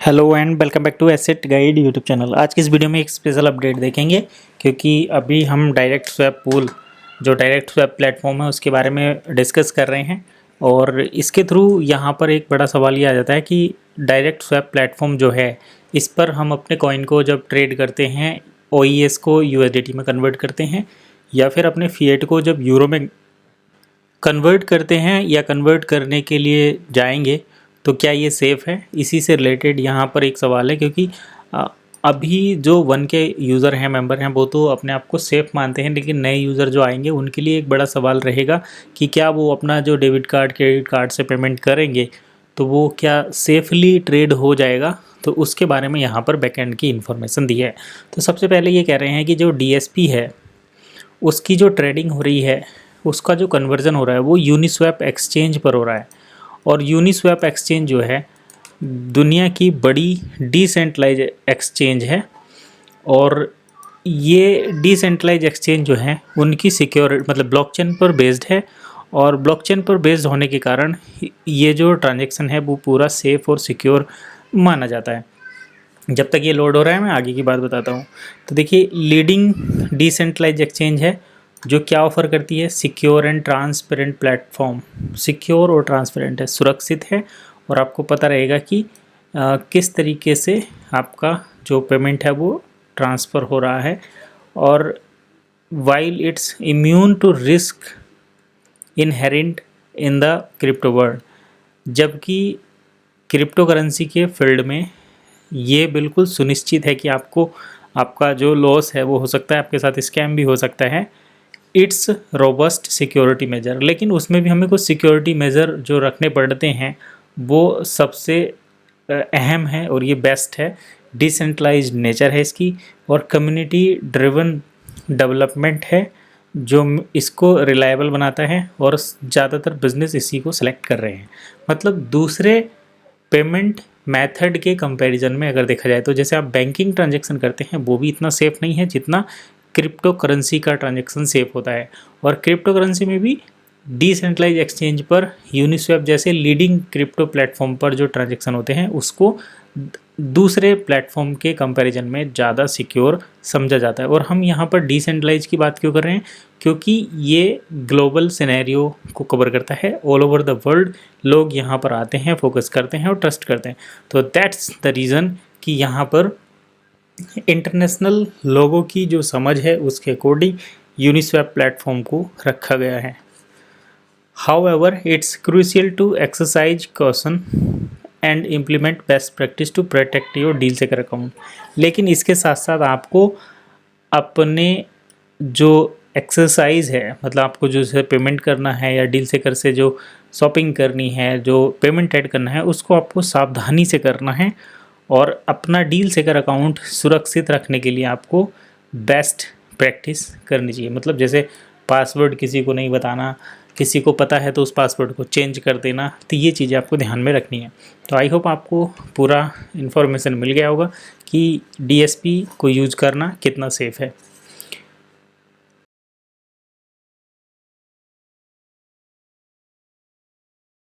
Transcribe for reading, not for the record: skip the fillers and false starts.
Hello and welcome back to Asset Guide YouTube channel. आज की इस वीडियो में एक स्पेशल अपडेट देखेंगे क्योंकि अभी हम डायरेक्ट स्वैप पूल जो डायरेक्ट स्वैप प्लेटफॉर्म है उसके बारे में डिस्कस कर रहे हैं। और इसके थ्रू यहाँ पर एक बड़ा सवाल ये आ जाता है कि डायरेक्ट स्वैप प्लेटफॉर्म जो है इस पर हम अपने कॉइन को जब ट्रेड करते हैं OES को USDT में कन्वर्ट करते हैं या फिर अपने फिएट को जब यूरो में कन्वर्ट करते हैं या कन्वर्ट करने के लिए जाएंगे तो क्या ये सेफ़ है। इसी से रिलेटेड यहाँ पर एक सवाल है क्योंकि अभी जो 1K यूज़र हैं, मेंबर हैं, वो तो अपने आप को सेफ़ मानते हैं, लेकिन नए यूज़र जो आएंगे उनके लिए एक बड़ा सवाल रहेगा कि क्या वो अपना जो डेबिट कार्ड क्रेडिट कार्ड से पेमेंट करेंगे तो वो क्या सेफली ट्रेड हो जाएगा। तो उसके बारे में यहाँ पर बैकएंड की इन्फॉर्मेशन दी है। तो सबसे पहले ये कह रहे हैं कि जो DSP है उसकी जो ट्रेडिंग हो रही है उसका जो कन्वर्जन हो रहा है वो यूनिस्वैप एक्सचेंज पर हो रहा है। और यूनिस्वैप एक्सचेंज जो है दुनिया की बड़ी डिसेंट्रलाइज एक्सचेंज है। और ये डिसेंट्रलाइज एक्सचेंज जो है उनकी सिक्योरिटी मतलब ब्लॉकचेन पर बेस्ड है। और ब्लॉकचेन पर बेस्ड होने के कारण ये जो ट्रांजैक्शन है वो पूरा सेफ़ और सिक्योर माना जाता है। जब तक ये लोड हो रहा है मैं आगे की बात बताता हूँ। तो देखिए, लीडिंग डिसेंट्रलाइज एक्सचेंज है जो क्या ऑफ़र करती है, secure and transparent platform. Secure और ट्रांसपेरेंट है, सुरक्षित है और आपको पता रहेगा कि किस तरीके से आपका जो पेमेंट है वो ट्रांसफ़र हो रहा है। और while it's immune to risk inherent in the crypto world, जबकि क्रिप्टो करेंसी के फील्ड में ये बिल्कुल सुनिश्चित है कि आपको आपका जो लॉस है वो हो सकता है, आपके साथ स्कैम भी हो सकता है। इट्स रोबस्ट सिक्योरिटी मेजर, लेकिन उसमें भी हमें कुछ सिक्योरिटी मेजर जो रखने पड़ते हैं वो सबसे अहम है और ये बेस्ट है। डिसेंट्रलाइज्ड नेचर है इसकी और कम्युनिटी ड्रिवन डेवलपमेंट है जो इसको रिलायबल बनाता है और ज़्यादातर बिजनेस इसी को सेलेक्ट कर रहे हैं। मतलब दूसरे पेमेंट मेथड के कंपैरिजन में अगर देखा जाए तो जैसे आप बैंकिंग ट्रांजैक्शन करते हैं वो भी इतना सेफ़ नहीं है जितना क्रिप्टो करेंसी का ट्रांजैक्शन सेफ होता है। और क्रिप्टो करेंसी में भी डिसेंट्रलाइज एक्सचेंज पर यूनिस्वैप जैसे लीडिंग क्रिप्टो प्लेटफॉर्म पर जो ट्रांजैक्शन होते हैं उसको दूसरे प्लेटफॉर्म के कंपैरिजन में ज़्यादा सिक्योर समझा जाता है। और हम यहाँ पर डिसेंट्रलाइज की बात क्यों कर रहे हैं, क्योंकि ये ग्लोबल सिनेरियो को कवर करता है। ऑल ओवर द वर्ल्ड लोग यहाँ पर आते हैं, फोकस करते हैं और ट्रस्ट करते हैं। तो दैट्स द रीज़न कि यहाँ पर इंटरनेशनल लोगों की जो समझ है उसके अकॉर्डिंग यूनिस्वैप प्लेटफॉर्म को रखा गया है। However it's crucial to exercise caution and implement best practice to protect your deal seeker account. लेकिन इसके साथ साथ आपको अपने जो एक्सरसाइज है, मतलब आपको जो से पेमेंट करना है या डील सेकर से जो शॉपिंग करनी है, जो पेमेंट ऐड करना है, उसको आपको सावधानी से करना है। और अपना डील सेकर अकाउंट सुरक्षित रखने के लिए आपको बेस्ट प्रैक्टिस करनी चाहिए। मतलब जैसे पासवर्ड किसी को नहीं बताना, किसी को पता है तो उस पासवर्ड को चेंज कर देना, तो ये चीज़ें आपको ध्यान में रखनी है। तो आई होप आपको पूरा इन्फॉर्मेशन मिल गया होगा कि DSP को यूज़ करना कितना सेफ़ है।